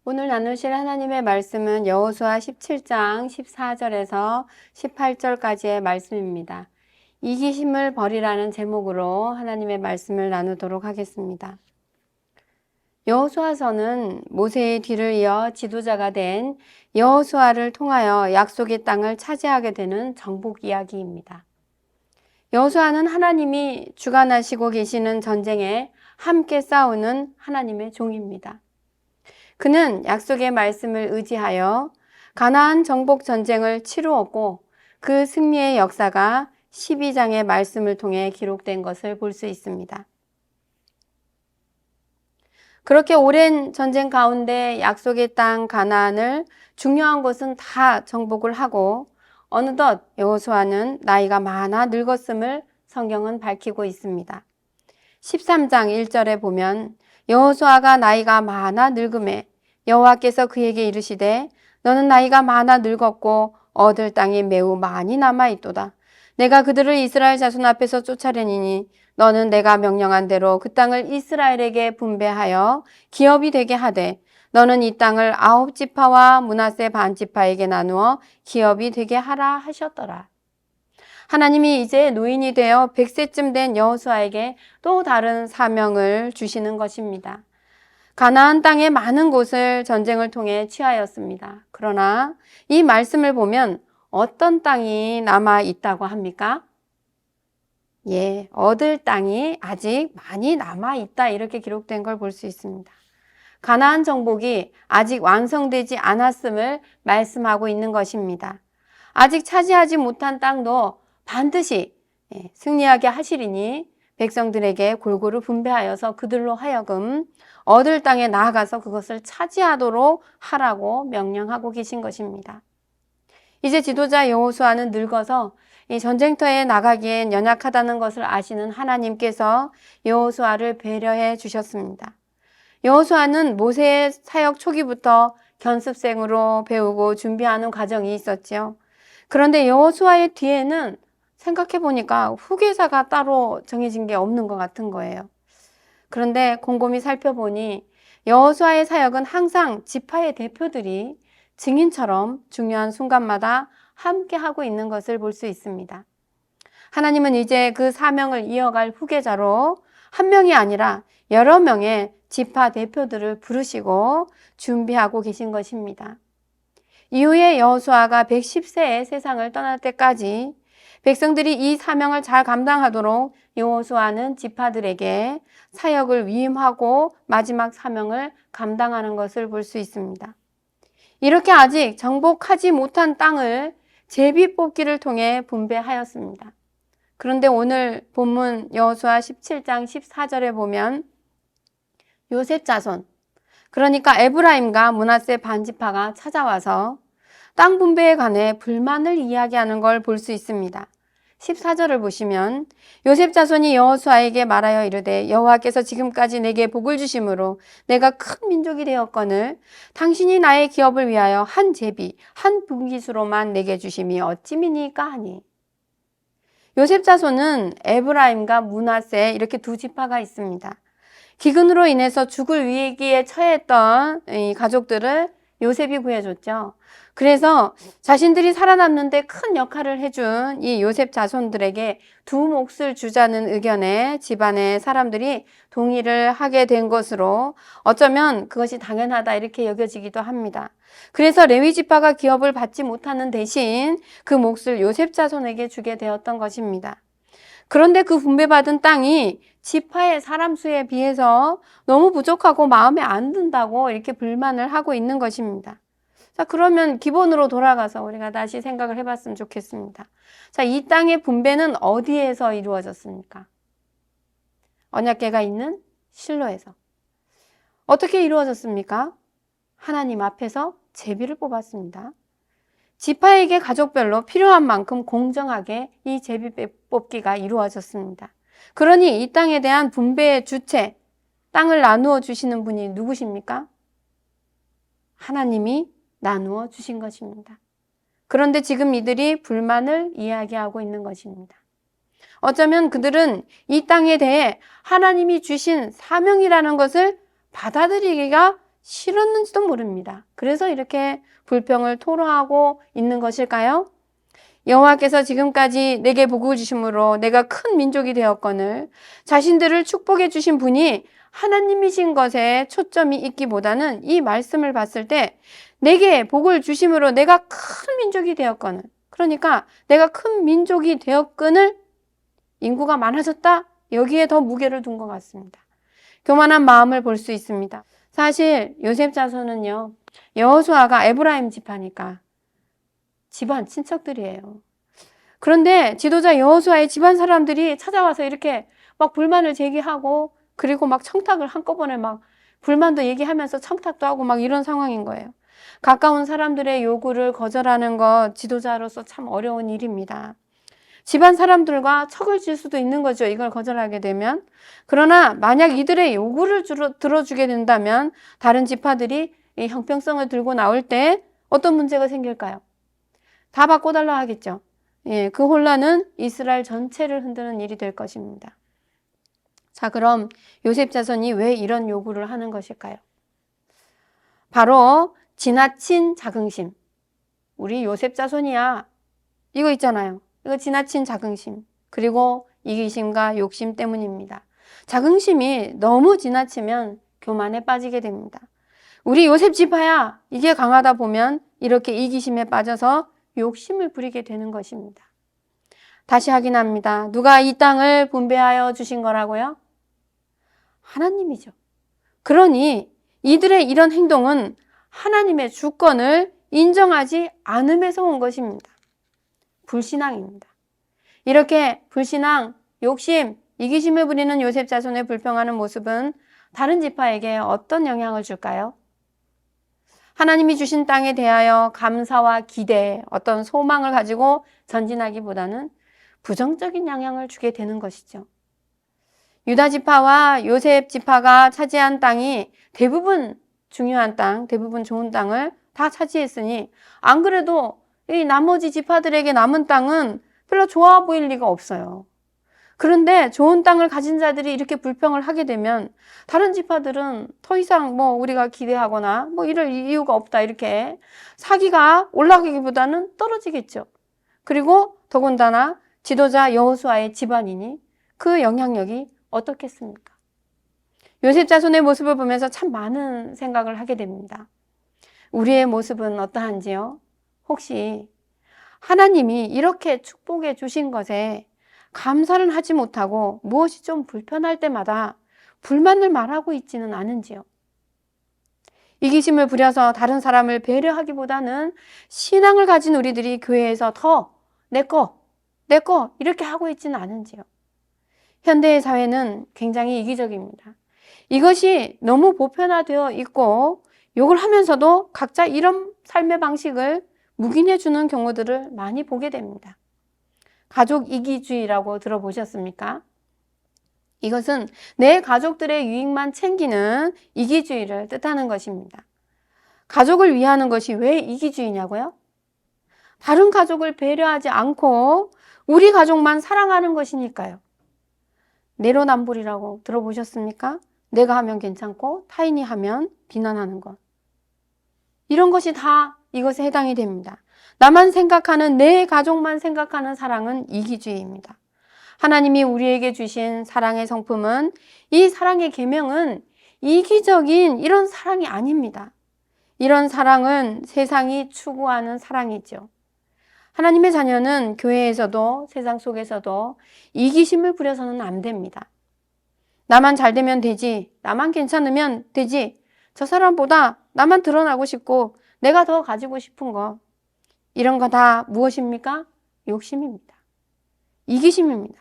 오늘 나누실 하나님의 말씀은 여호수아 17장 14절에서 18절까지의 말씀입니다. 이기심을 버리라는 제목으로 하나님의 말씀을 나누도록 하겠습니다. 여호수아서는 모세의 뒤를 이어 지도자가 된 여호수아를 통하여 약속의 땅을 차지하게 되는 정복 이야기입니다. 여호수아는 하나님이 주관하시고 계시는 전쟁에 함께 싸우는 하나님의 종입니다. 그는 약속의 말씀을 의지하여 가나안 정복 전쟁을 치루었고 그 승리의 역사가 12장의 말씀을 통해 기록된 것을 볼 수 있습니다. 그렇게 오랜 전쟁 가운데 약속의 땅 가나안을 중요한 곳은 다 정복을 하고 어느덧 여호수아는 나이가 많아 늙었음을 성경은 밝히고 있습니다. 13장 1절에 보면 여호수아가 나이가 많아 늙음에 여호와께서 그에게 이르시되 너는 나이가 많아 늙었고 얻을 땅이 매우 많이 남아있도다. 내가 그들을 이스라엘 자손 앞에서 쫓아내니니 너는 내가 명령한 대로 그 땅을 이스라엘에게 분배하여 기업이 되게 하되 너는 이 땅을 9지파와 므낫세 반지파에게 나누어 기업이 되게 하라 하셨더라. 하나님이 이제 노인이 되어 100세쯤 된 여호수아에게 또 다른 사명을 주시는 것입니다. 가나안 땅의 많은 곳을 전쟁을 통해 취하였습니다. 그러나 이 말씀을 보면 어떤 땅이 남아 있다고 합니까? 얻을 땅이 아직 많이 남아 있다 이렇게 기록된 걸 볼 수 있습니다. 가나안 정복이 아직 완성되지 않았음을 말씀하고 있는 것입니다. 아직 차지하지 못한 땅도 반드시 승리하게 하시리니 백성들에게 골고루 분배하여서 그들로 하여금 얻을 땅에 나아가서 그것을 차지하도록 하라고 명령하고 계신 것입니다. 이제 지도자 여호수아는 늙어서 이 전쟁터에 나가기엔 연약하다는 것을 아시는 하나님께서 여호수아를 배려해 주셨습니다. 여호수아는 모세의 사역 초기부터 견습생으로 배우고 준비하는 과정이 있었지요. 그런데 여호수아의 뒤에는 생각해 보니까 후계자가 따로 정해진 게 없는 것 같은 거예요. 그런데 곰곰이 살펴보니 여호수아의 사역은 항상 지파의 대표들이 증인처럼 중요한 순간마다 함께 하고 있는 것을 볼 수 있습니다. 하나님은 이제 그 사명을 이어갈 후계자로 한 명이 아니라 여러 명의 지파 대표들을 부르시고 준비하고 계신 것입니다. 이후에 여호수아가 110세에 세상을 떠날 때까지 백성들이 이 사명을 잘 감당하도록 여호수아는 지파들에게 사역을 위임하고 마지막 사명을 감당하는 것을 볼 수 있습니다. 이렇게 아직 정복하지 못한 땅을 제비 뽑기를 통해 분배하였습니다. 그런데 오늘 본문 여호수아 17장 14절에 보면 요셉 자손, 그러니까 에브라임과 므낫세 반지파가 찾아와서 땅 분배에 관해 불만을 이야기하는 걸 볼 수 있습니다. 14절을 보시면 요셉 자손이 여호수아에게 말하여 이르되 여호와께서 지금까지 내게 복을 주심으로 내가 큰 민족이 되었거늘 당신이 나의 기업을 위하여 한 제비 한 분깃으로만 내게 주심이 어찌미니까 하니. 요셉 자손은 에브라임과 므낫세 이렇게 두 지파가 있습니다. 기근으로 인해서 죽을 위기에 처했던 이 가족들을 요셉이 구해줬죠. 그래서 자신들이 살아남는데 큰 역할을 해준 이 요셉 자손들에게 두 몫을 주자는 의견에 집안의 사람들이 동의를 하게 된 것으로 어쩌면 그것이 당연하다 이렇게 여겨지기도 합니다. 그래서 레위 지파가 기업을 받지 못하는 대신 그 몫을 요셉 자손에게 주게 되었던 것입니다. 그런데 그 분배받은 땅이 지파의 사람 수에 비해서 너무 부족하고 마음에 안 든다고 이렇게 불만을 하고 있는 것입니다. 자, 그러면 기본으로 돌아가서 우리가 다시 생각을 해봤으면 좋겠습니다. 자, 이 땅의 분배는 어디에서 이루어졌습니까? 언약궤가 있는 실로에서. 어떻게 이루어졌습니까? 하나님 앞에서 제비를 뽑았습니다. 지파에게 가족별로 필요한 만큼 공정하게 이 제비 뽑기가 이루어졌습니다. 그러니 이 땅에 대한 분배의 주체, 땅을 나누어 주시는 분이 누구십니까? 하나님이 나누어 주신 것입니다. 그런데 지금 이들이 불만을 이야기하고 있는 것입니다. 어쩌면 그들은 이 땅에 대해 하나님이 주신 사명이라는 것을 받아들이기가 싫었는지도 모릅니다. 그래서 이렇게 불평을 토로하고 있는 것일까요? 여호와께서 지금까지 내게 복을 주심으로 내가 큰 민족이 되었거늘 자신들을 축복해 주신 분이 하나님이신 것에 초점이 있기보다는 이 말씀을 봤을 때 내게 복을 주심으로 내가 큰 민족이 되었거늘, 그러니까 내가 큰 민족이 되었거늘 인구가 많아졌다, 여기에 더 무게를 둔 것 같습니다. 교만한 마음을 볼 수 있습니다. 사실 요셉 자손은요, 여호수아가 에브라임 지파니까 집안 친척들이에요. 그런데 지도자 여호수아의 집안 사람들이 찾아와서 이렇게 막 불만을 제기하고, 그리고 막 청탁을 한꺼번에 막 불만도 얘기하면서 청탁도 하고 막 이런 상황인 거예요. 가까운 사람들의 요구를 거절하는 것 지도자로서 참 어려운 일입니다. 집안 사람들과 척을 질 수도 있는 거죠, 이걸 거절하게 되면. 그러나 만약 이들의 요구를 들어주게 된다면 다른 지파들이 이 형평성을 들고 나올 때 어떤 문제가 생길까요? 다 바꿔달라 하겠죠. 예, 그 혼란은 이스라엘 전체를 흔드는 일이 될 것입니다. 자, 그럼 요셉 자손이 왜 이런 요구를 하는 것일까요? 바로 지나친 자긍심. 우리 요셉 자손이야, 이거 있잖아요. 이거 지나친 자긍심, 그리고 이기심과 욕심 때문입니다. 자긍심이 너무 지나치면 교만에 빠지게 됩니다. 우리 요셉 지파야, 이게 강하다 보면 이렇게 이기심에 빠져서 욕심을 부리게 되는 것입니다. 다시 확인합니다. 누가 이 땅을 분배하여 주신 거라고요? 하나님이죠. 그러니 이들의 이런 행동은 하나님의 주권을 인정하지 않음에서 온 것입니다. 불신앙입니다. 이렇게 불신앙, 욕심, 이기심을 부리는 요셉 자손의 불평하는 모습은 다른 지파에게 어떤 영향을 줄까요? 하나님이 주신 땅에 대하여 감사와 기대, 어떤 소망을 가지고 전진하기보다는 부정적인 영향을 주게 되는 것이죠. 유다 지파와 요셉 지파가 차지한 땅이 대부분 중요한 땅, 대부분 좋은 땅을 다 차지했으니 안 그래도 이 나머지 지파들에게 남은 땅은 별로 좋아 보일 리가 없어요. 그런데 좋은 땅을 가진 자들이 이렇게 불평을 하게 되면 다른 지파들은 더 이상 우리가 기대하거나 이럴 이유가 없다, 이렇게 사기가 올라가기보다는 떨어지겠죠. 그리고 더군다나 지도자 여호수아의 집안이니 그 영향력이 어떻겠습니까? 요셉 자손의 모습을 보면서 참 많은 생각을 하게 됩니다. 우리의 모습은 어떠한지요? 혹시 하나님이 이렇게 축복해 주신 것에 감사를 하지 못하고 무엇이 좀 불편할 때마다 불만을 말하고 있지는 않은지요? 이기심을 부려서 다른 사람을 배려하기보다는 신앙을 가진 우리들이 교회에서 더 내 거 이렇게 하고 있지는 않은지요? 현대의 사회는 굉장히 이기적입니다. 이것이 너무 보편화되어 있고 욕을 하면서도 각자 이런 삶의 방식을 묵인해주는 경우들을 많이 보게 됩니다. 가족 이기주의라고 들어보셨습니까? 이것은 내 가족들의 유익만 챙기는 이기주의를 뜻하는 것입니다. 가족을 위하는 것이 왜 이기주의냐고요? 다른 가족을 배려하지 않고 우리 가족만 사랑하는 것이니까요. 내로남불이라고 들어보셨습니까? 내가 하면 괜찮고 타인이 하면 비난하는 것. 이런 것이 다 이것에 해당이 됩니다. 나만 생각하는, 내 가족만 생각하는 사랑은 이기주의입니다. 하나님이 우리에게 주신 사랑의 성품은, 이 사랑의 계명은 이기적인 이런 사랑이 아닙니다. 이런 사랑은 세상이 추구하는 사랑이죠. 하나님의 자녀는 교회에서도 세상 속에서도 이기심을 부려서는 안 됩니다. 나만 잘 되면 되지, 나만 괜찮으면 되지, 저 사람보다 나만 드러나고 싶고 내가 더 가지고 싶은 거, 이런 거 다 무엇입니까? 욕심입니다. 이기심입니다.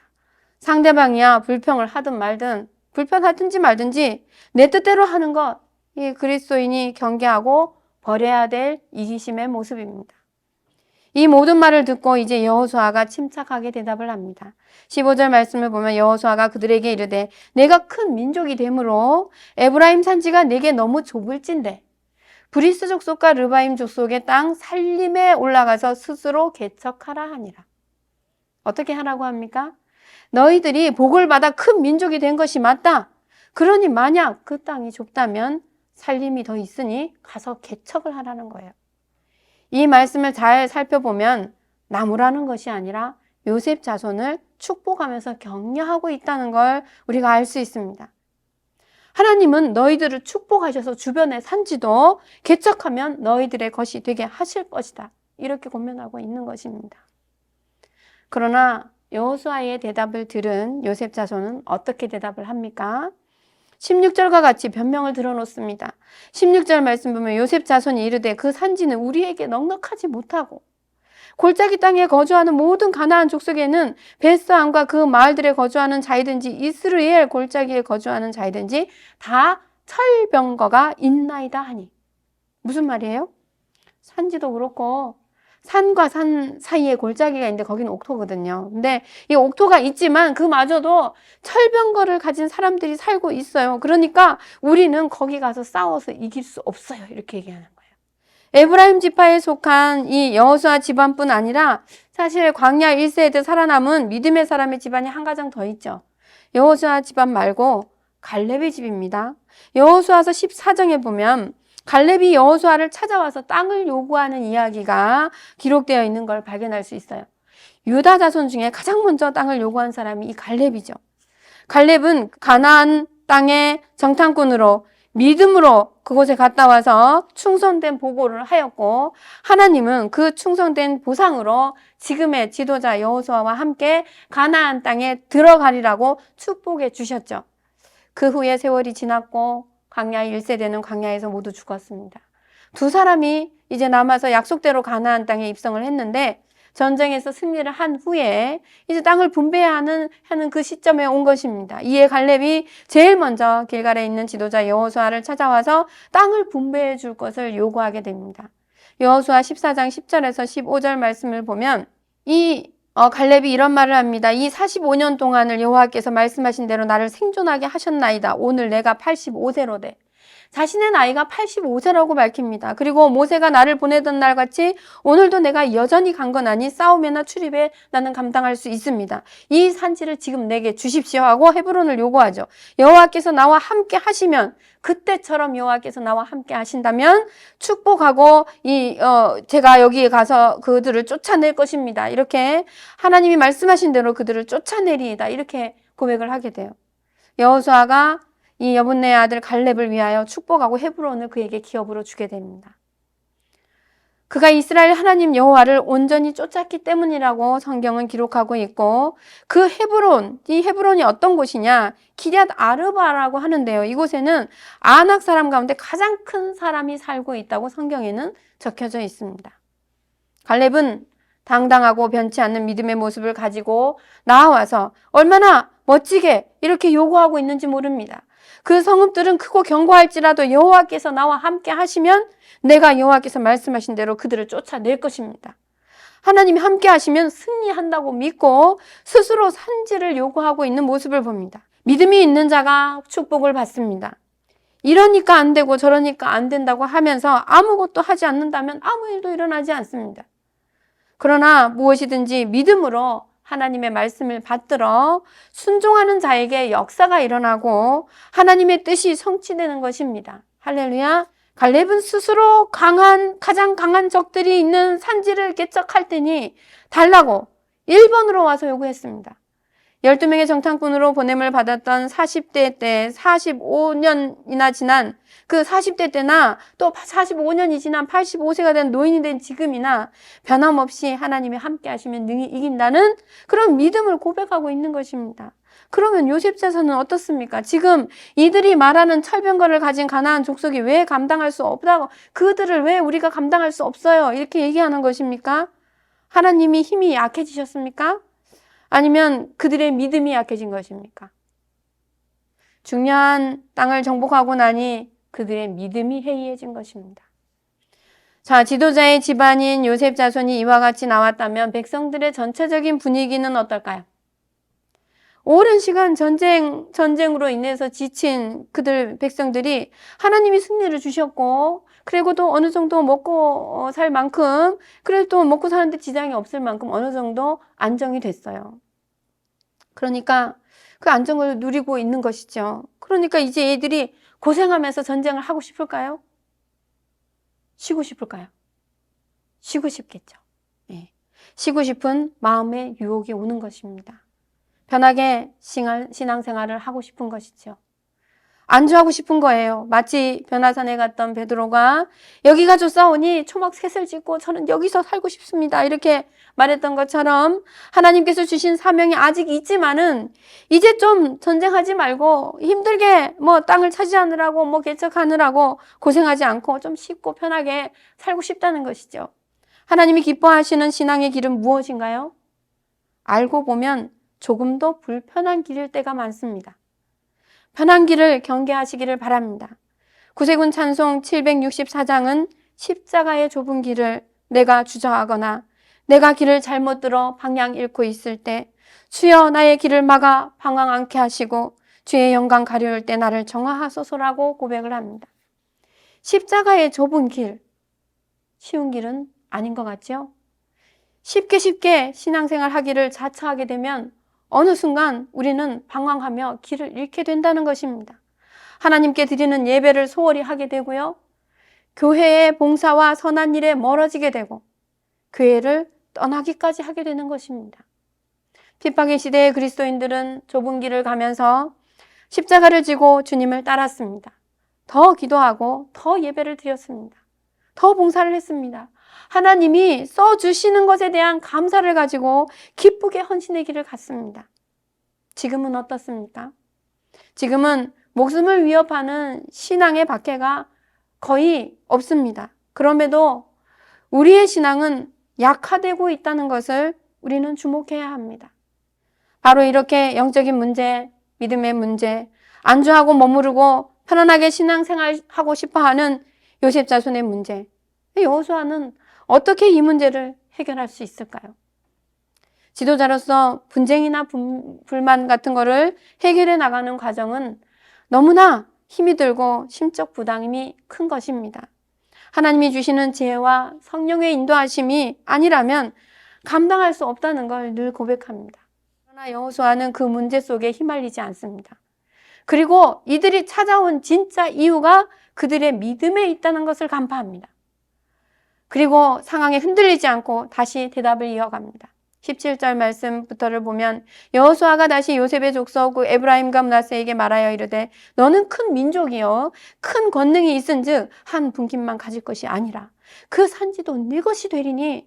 상대방이야 불평을 하든 말든, 불편하든지 말든지 내 뜻대로 하는 것, 이 그리스도인이 경계하고 버려야 될 이기심의 모습입니다. 이 모든 말을 듣고 이제 여호수아가 침착하게 대답을 합니다. 15절 말씀을 보면 여호수아가 그들에게 이르되 내가 큰 민족이 되므로 에브라임 산지가 내게 너무 좁을진대 브리스 족속과 르바임 족속의 땅 살림에 올라가서 스스로 개척하라 하니라. 어떻게 하라고 합니까? 너희들이 복을 받아 큰 민족이 된 것이 맞다. 그러니 만약 그 땅이 좁다면 살림이 더 있으니 가서 개척을 하라는 거예요. 이 말씀을 잘 살펴보면 나무라는 것이 아니라 요셉 자손을 축복하면서 격려하고 있다는 걸 우리가 알 수 있습니다. 하나님은 너희들을 축복하셔서 주변의 산지도 개척하면 너희들의 것이 되게 하실 것이다. 이렇게 권면하고 있는 것입니다. 그러나 여호수아의 대답을 들은 요셉 자손은 어떻게 대답을 합니까? 16절과 같이 변명을 들어놓습니다. 16절 말씀 보면 요셉 자손이 이르되 그 산지는 우리에게 넉넉하지 못하고 골짜기 땅에 거주하는 모든 가나안 족속에는 베스안과 그 마을들에 거주하는 자이든지 이스라엘 골짜기에 거주하는 자이든지 다 철병거가 있나이다 하니. 무슨 말이에요? 산지도 그렇고 산과 산 사이에 골짜기가 있는데 거기는 옥토거든요. 근데 이 옥토가 있지만 그마저도 철병거를 가진 사람들이 살고 있어요. 그러니까 우리는 거기 가서 싸워서 이길 수 없어요. 이렇게 얘기하는 거예요. 에브라임 지파에 속한 이 여호수아 집안뿐 아니라 사실 광야 1세대 살아남은 믿음의 사람의 집안이 한 가정 더 있죠. 여호수아 집안 말고 갈렙의 집입니다. 여호수아서 14장에 보면 갈렙이 여호수아를 찾아와서 땅을 요구하는 이야기가 기록되어 있는 걸 발견할 수 있어요. 유다 자손 중에 가장 먼저 땅을 요구한 사람이 이 갈렙이죠. 갈렙은 가나안 땅의 정탐꾼으로 믿음으로 그곳에 갔다 와서 충성된 보고를 하였고 하나님은 그 충성된 보상으로 지금의 지도자 여호수아와 함께 가나안 땅에 들어가리라고 축복해 주셨죠. 그 후에 세월이 지났고 광야 1세대는 광야에서 모두 죽었습니다. 두 사람이 이제 남아서 약속대로 가나안 땅에 입성을 했는데 전쟁에서 승리를 한 후에 이제 땅을 분배하는 그 시점에 온 것입니다. 이에 갈렙이 제일 먼저 길갈에 있는 지도자 여호수아를 찾아와서 땅을 분배해 줄 것을 요구하게 됩니다. 여호수아 14장 10절에서 15절 말씀을 보면 갈렙이 이런 말을 합니다. 이 45년 동안을 여호와께서 말씀하신 대로 나를 생존하게 하셨나이다. 오늘 내가 85세로 돼. 자신의 나이가 85세라고 밝힙니다. 그리고 모세가 나를 보내던 날 같이 오늘도 내가 여전히 강건하니 싸움이나 출입에 나는 감당할 수 있습니다. 이 산지를 지금 내게 주십시오 하고 헤브론을 요구하죠. 여호와께서 나와 함께 하시면 그때처럼 여호와께서 나와 함께 하신다면 축복하고 제가 여기에 가서 그들을 쫓아낼 것입니다. 이렇게 하나님이 말씀하신 대로 그들을 쫓아내리이다. 이렇게 고백을 하게 돼요. 여호수아가 이 여분네의 아들 갈렙을 위하여 축복하고 헤브론을 그에게 기업으로 주게 됩니다. 그가 이스라엘 하나님 여호와를 온전히 쫓았기 때문이라고 성경은 기록하고 있고 그 이 헤브론이 어떤 곳이냐? 기럇 아르바라고 하는데요. 이곳에는 아낙 사람 가운데 가장 큰 사람이 살고 있다고 성경에는 적혀져 있습니다. 갈렙은 당당하고 변치 않는 믿음의 모습을 가지고 나와서 얼마나 멋지게 이렇게 요구하고 있는지 모릅니다. 그 성읍들은 크고 견고할지라도 여호와께서 나와 함께 하시면 내가 여호와께서 말씀하신 대로 그들을 쫓아낼 것입니다. 하나님이 함께 하시면 승리한다고 믿고 스스로 산지를 요구하고 있는 모습을 봅니다. 믿음이 있는 자가 축복을 받습니다. 이러니까 안 되고 저러니까 안 된다고 하면서 아무것도 하지 않는다면 아무 일도 일어나지 않습니다. 그러나 무엇이든지 믿음으로 하나님의 말씀을 받들어 순종하는 자에게 역사가 일어나고 하나님의 뜻이 성취되는 것입니다. 할렐루야. 갈렙은 스스로 가장 강한 적들이 있는 산지를 개척할 테니 달라고 1번으로 와서 요구했습니다. 12명의 정탐꾼으로 보냄을 받았던 40대 때 45년이나 지난 그 40대 때나 또 45년이 지난 85세가 된 노인이 된 지금이나 변함없이 하나님이 함께 하시면 능히 이긴다는 그런 믿음을 고백하고 있는 것입니다. 그러면 요셉 자손은 어떻습니까? 지금 이들이 말하는 철병거를 가진 가나안 족속이 왜 감당할 수 없다고, 그들을 왜 우리가 감당할 수 없어요? 이렇게 얘기하는 것입니까? 하나님이 힘이 약해지셨습니까? 아니면 그들의 믿음이 약해진 것입니까? 중요한 땅을 정복하고 나니 그들의 믿음이 해이해진 것입니다. 자, 지도자의 집안인 요셉 자손이 이와 같이 나왔다면 백성들의 전체적인 분위기는 어떨까요? 오랜 시간 전쟁으로 인해서 지친 백성들이 하나님이 승리를 주셨고, 그리고 또 어느 정도 먹고 살 만큼, 그래도 또 먹고 사는데 지장이 없을 만큼 어느 정도 안정이 됐어요. 그러니까 그 안정을 누리고 있는 것이죠. 그러니까 이제 얘들이 고생하면서 전쟁을 하고 싶을까요? 쉬고 싶을까요? 쉬고 싶겠죠. 예. 쉬고 싶은 마음의 유혹이 오는 것입니다. 편하게 신앙생활을 하고 싶은 것이죠. 안주하고 싶은 거예요. 마치 변화산에 갔던 베드로가 여기가 좋사오니 초막 셋을 짓고 저는 여기서 살고 싶습니다. 이렇게 말했던 것처럼 하나님께서 주신 사명이 아직 있지만은 이제 좀 전쟁하지 말고 힘들게 땅을 차지하느라고 개척하느라고 고생하지 않고 좀 쉽고 편하게 살고 싶다는 것이죠. 하나님이 기뻐하시는 신앙의 길은 무엇인가요? 알고 보면 조금 더 불편한 길일 때가 많습니다. 편한 길을 경계하시기를 바랍니다. 구세군 찬송 764장은 십자가의 좁은 길을 내가 주저하거나 내가 길을 잘못 들어 방향 잃고 있을 때 주여 나의 길을 막아 방황 않게 하시고 주의 영광 가려울 때 나를 정화하소서라고 고백을 합니다. 십자가의 좁은 길, 쉬운 길은 아닌 것 같죠? 쉽게 신앙생활 하기를 자처하게 되면 어느 순간 우리는 방황하며 길을 잃게 된다는 것입니다. 하나님께 드리는 예배를 소홀히 하게 되고요. 교회의 봉사와 선한 일에 멀어지게 되고 교회를 떠나기까지 하게 되는 것입니다. 핍박의 시대의 그리스도인들은 좁은 길을 가면서 십자가를 지고 주님을 따랐습니다. 더 기도하고 더 예배를 드렸습니다. 더 봉사를 했습니다. 하나님이 써주시는 것에 대한 감사를 가지고 기쁘게 헌신의 길을 갔습니다. 지금은 어떻습니까? 지금은 목숨을 위협하는 신앙의 박해가 거의 없습니다. 그럼에도 우리의 신앙은 약화되고 있다는 것을 우리는 주목해야 합니다. 바로 이렇게 영적인 문제, 믿음의 문제, 안주하고 머무르고 편안하게 신앙생활하고 싶어하는 요셉 자손의 문제, 여호수아는 어떻게 이 문제를 해결할 수 있을까요? 지도자로서 분쟁이나 불만 같은 거를 해결해 나가는 과정은 너무나 힘이 들고 심적 부담이 큰 것입니다. 하나님이 주시는 지혜와 성령의 인도하심이 아니라면 감당할 수 없다는 걸 늘 고백합니다. 그러나 여호수아는 그 문제 속에 휘말리지 않습니다. 그리고 이들이 찾아온 진짜 이유가 그들의 믿음에 있다는 것을 간파합니다. 그리고 상황에 흔들리지 않고 다시 대답을 이어갑니다. 17절 말씀부터를 보면 여호수아가 다시 요셉의 족속 그 에브라임과 므낫세에게 말하여 이르되 너는 큰 민족이요 큰 권능이 있은즉 한 분깃만 가질 것이 아니라 그 산지도 네 것이 되리니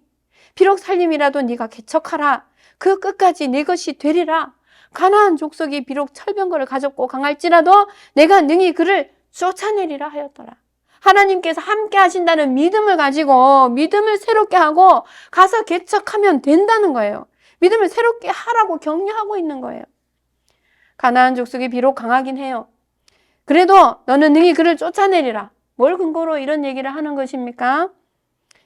비록 살림이라도 네가 개척하라 그 끝까지 네 것이 되리라 가나안 족속이 비록 철병거를 가졌고 강할지라도 내가 능히 그를 쫓아내리라 하였더라. 하나님께서 함께 하신다는 믿음을 가지고 믿음을 새롭게 하고 가서 개척하면 된다는 거예요. 믿음을 새롭게 하라고 격려하고 있는 거예요. 가나안 족속이 비록 강하긴 해요. 그래도 너는 능히 그를 쫓아내리라. 뭘 근거로 이런 얘기를 하는 것입니까?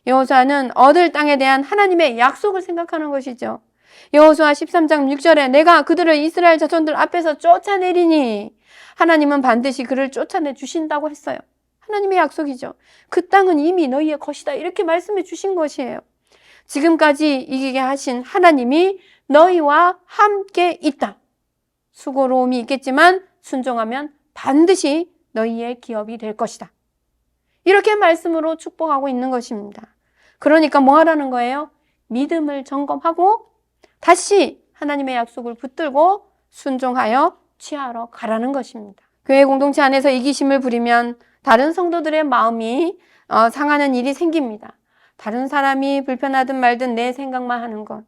여호수아는 얻을 땅에 대한 하나님의 약속을 생각하는 것이죠. 여호수아 13장 6절에 내가 그들을 이스라엘 자손들 앞에서 쫓아내리니 하나님은 반드시 그를 쫓아내 주신다고 했어요. 하나님의 약속이죠. 그 땅은 이미 너희의 것이다. 이렇게 말씀해 주신 것이에요. 지금까지 이기게 하신 하나님이 너희와 함께 있다. 수고로움이 있겠지만 순종하면 반드시 너희의 기업이 될 것이다. 이렇게 말씀으로 축복하고 있는 것입니다. 그러니까 뭐 하라는 거예요? 믿음을 점검하고 다시 하나님의 약속을 붙들고 순종하여 취하러 가라는 것입니다. 교회 공동체 안에서 이기심을 부리면 다른 성도들의 마음이 상하는 일이 생깁니다. 다른 사람이 불편하든 말든 내 생각만 하는 것,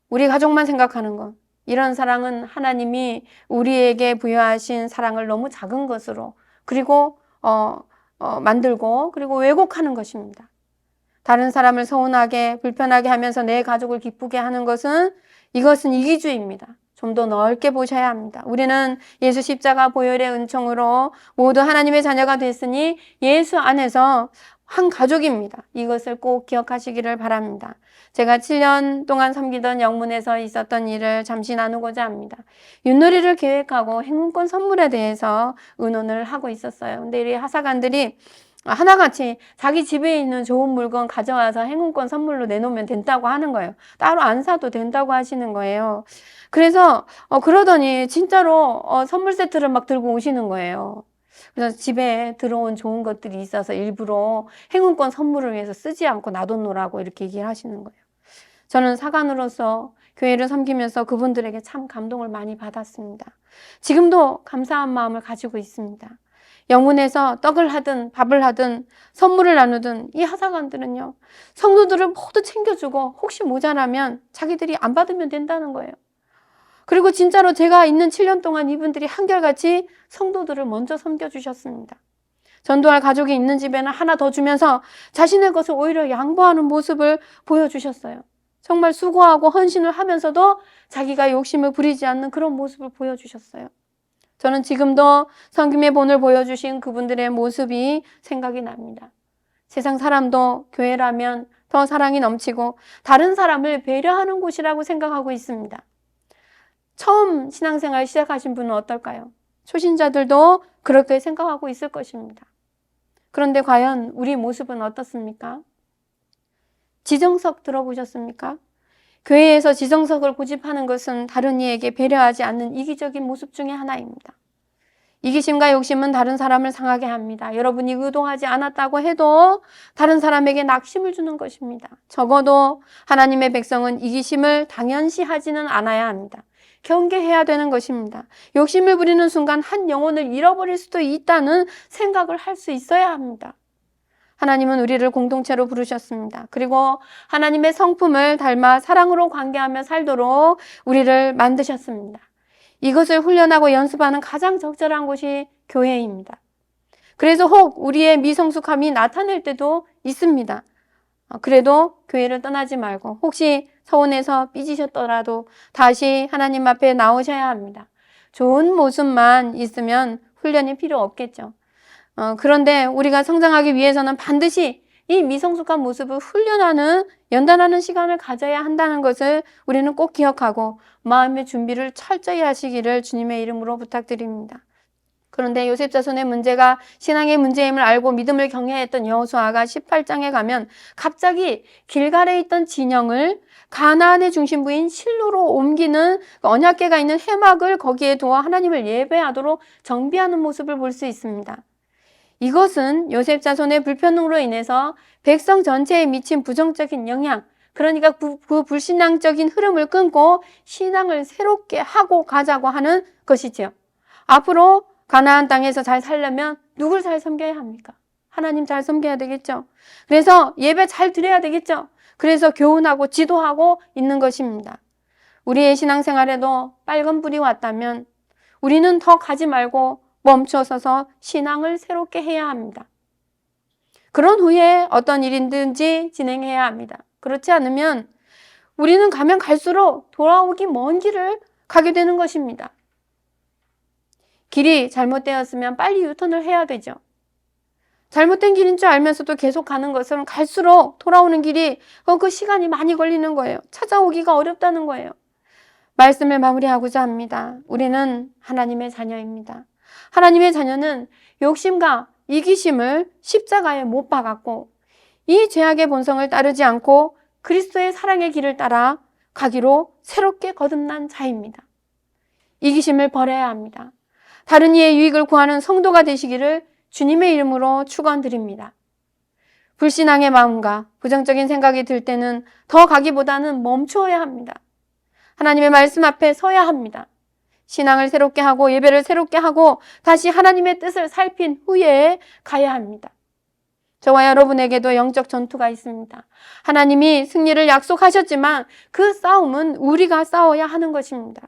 우리 가족만 생각하는 것, 이런 사랑은 하나님이 우리에게 부여하신 사랑을 너무 작은 것으로 그리고 만들고 그리고 왜곡하는 것입니다. 다른 사람을 서운하게 불편하게 하면서 내 가족을 기쁘게 하는 것은 이것은 이기주의입니다. 좀 더 넓게 보셔야 합니다. 우리는 예수 십자가 보혈의 은총으로 모두 하나님의 자녀가 됐으니 예수 안에서 한 가족입니다. 이것을 꼭 기억하시기를 바랍니다. 제가 7년 동안 섬기던 영문에서 있었던 일을 잠시 나누고자 합니다. 윷놀이를 계획하고 행운권 선물에 대해서 의논을 하고 있었어요. 근데 이 하사관들이 하나같이 자기 집에 있는 좋은 물건 가져와서 행운권 선물로 내놓으면 된다고 하는 거예요. 따로 안 사도 된다고 하시는 거예요. 그래서 그러더니 진짜로 선물 세트를 막 들고 오시는 거예요. 그래서 집에 들어온 좋은 것들이 있어서 일부러 행운권 선물을 위해서 쓰지 않고 놔뒀노라고 이렇게 얘기를 하시는 거예요. 저는 사관으로서 교회를 섬기면서 그분들에게 참 감동을 많이 받았습니다. 지금도 감사한 마음을 가지고 있습니다. 영문에서 떡을 하든 밥을 하든 선물을 나누든 이 하사관들은요, 성도들을 모두 챙겨주고 혹시 모자라면 자기들이 안 받으면 된다는 거예요. 그리고 진짜로 제가 있는 7년 동안 이분들이 한결같이 성도들을 먼저 섬겨주셨습니다. 전도할 가족이 있는 집에는 하나 더 주면서 자신의 것을 오히려 양보하는 모습을 보여주셨어요. 정말 수고하고 헌신을 하면서도 자기가 욕심을 부리지 않는 그런 모습을 보여주셨어요. 저는 지금도 섬김의 본을 보여주신 그분들의 모습이 생각이 납니다. 세상 사람도 교회라면 더 사랑이 넘치고 다른 사람을 배려하는 곳이라고 생각하고 있습니다. 처음 신앙생활 시작하신 분은 어떨까요? 초신자들도 그렇게 생각하고 있을 것입니다. 그런데 과연 우리 모습은 어떻습니까? 지정석 들어보셨습니까? 교회에서 지정석을 고집하는 것은 다른 이에게 배려하지 않는 이기적인 모습 중에 하나입니다. 이기심과 욕심은 다른 사람을 상하게 합니다. 여러분이 의도하지 않았다고 해도 다른 사람에게 낙심을 주는 것입니다. 적어도 하나님의 백성은 이기심을 당연시하지는 않아야 합니다. 경계해야 되는 것입니다. 욕심을 부리는 순간 한 영혼을 잃어버릴 수도 있다는 생각을 할 수 있어야 합니다. 하나님은 우리를 공동체로 부르셨습니다. 그리고 하나님의 성품을 닮아 사랑으로 관계하며 살도록 우리를 만드셨습니다. 이것을 훈련하고 연습하는 가장 적절한 곳이 교회입니다. 그래서 혹 우리의 미성숙함이 나타날 때도 있습니다. 그래도 교회를 떠나지 말고 혹시 서운해서 삐지셨더라도 다시 하나님 앞에 나오셔야 합니다. 좋은 모습만 있으면 훈련이 필요 없겠죠. 그런데 우리가 성장하기 위해서는 반드시 이 미성숙한 모습을 훈련하는, 연단하는 시간을 가져야 한다는 것을 우리는 꼭 기억하고 마음의 준비를 철저히 하시기를 주님의 이름으로 부탁드립니다. 그런데 요셉 자손의 문제가 신앙의 문제임을 알고 믿음을 경외했던 여호수아가 18장에 가면 갑자기 길갈에 있던 진영을 가나안의 중심부인 실로로 옮기는 언약궤가 있는 회막을 거기에 두어 하나님을 예배하도록 정비하는 모습을 볼 수 있습니다. 이것은 요셉 자손의 불편으로 인해서 백성 전체에 미친 부정적인 영향, 그러니까 그 불신앙적인 흐름을 끊고 신앙을 새롭게 하고 가자고 하는 것이지요. 앞으로 가나안 땅에서 잘 살려면 누굴 잘 섬겨야 합니까? 하나님 잘 섬겨야 되겠죠. 그래서 예배 잘 드려야 되겠죠. 그래서 교훈하고 지도하고 있는 것입니다. 우리의 신앙생활에도 빨간불이 왔다면 우리는 더 가지 말고 멈춰서서 신앙을 새롭게 해야 합니다. 그런 후에 어떤 일이든지 진행해야 합니다. 그렇지 않으면 우리는 가면 갈수록 돌아오기 먼 길을 가게 되는 것입니다. 길이 잘못되었으면 빨리 유턴을 해야 되죠. 잘못된 길인 줄 알면서도 계속 가는 것은 갈수록 돌아오는 길이 그 시간이 많이 걸리는 거예요. 찾아오기가 어렵다는 거예요. 말씀을 마무리하고자 합니다. 우리는 하나님의 자녀입니다. 하나님의 자녀는 욕심과 이기심을 십자가에 못 박았고 이 죄악의 본성을 따르지 않고 그리스도의 사랑의 길을 따라 가기로 새롭게 거듭난 자입니다. 이기심을 버려야 합니다. 다른 이의 유익을 구하는 성도가 되시기를 주님의 이름으로 축원드립니다. 불신앙의 마음과 부정적인 생각이 들 때는 더 가기보다는 멈추어야 합니다. 하나님의 말씀 앞에 서야 합니다. 신앙을 새롭게 하고 예배를 새롭게 하고 다시 하나님의 뜻을 살핀 후에 가야 합니다. 저와 여러분에게도 영적 전투가 있습니다. 하나님이 승리를 약속하셨지만 그 싸움은 우리가 싸워야 하는 것입니다.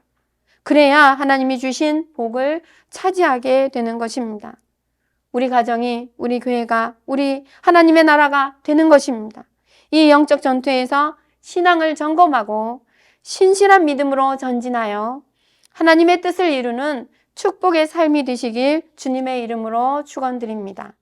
그래야 하나님이 주신 복을 차지하게 되는 것입니다. 우리 가정이, 우리 교회가, 우리 하나님의 나라가 되는 것입니다. 이 영적 전투에서 신앙을 점검하고 신실한 믿음으로 전진하여 하나님의 뜻을 이루는 축복의 삶이 되시길 주님의 이름으로 축원드립니다.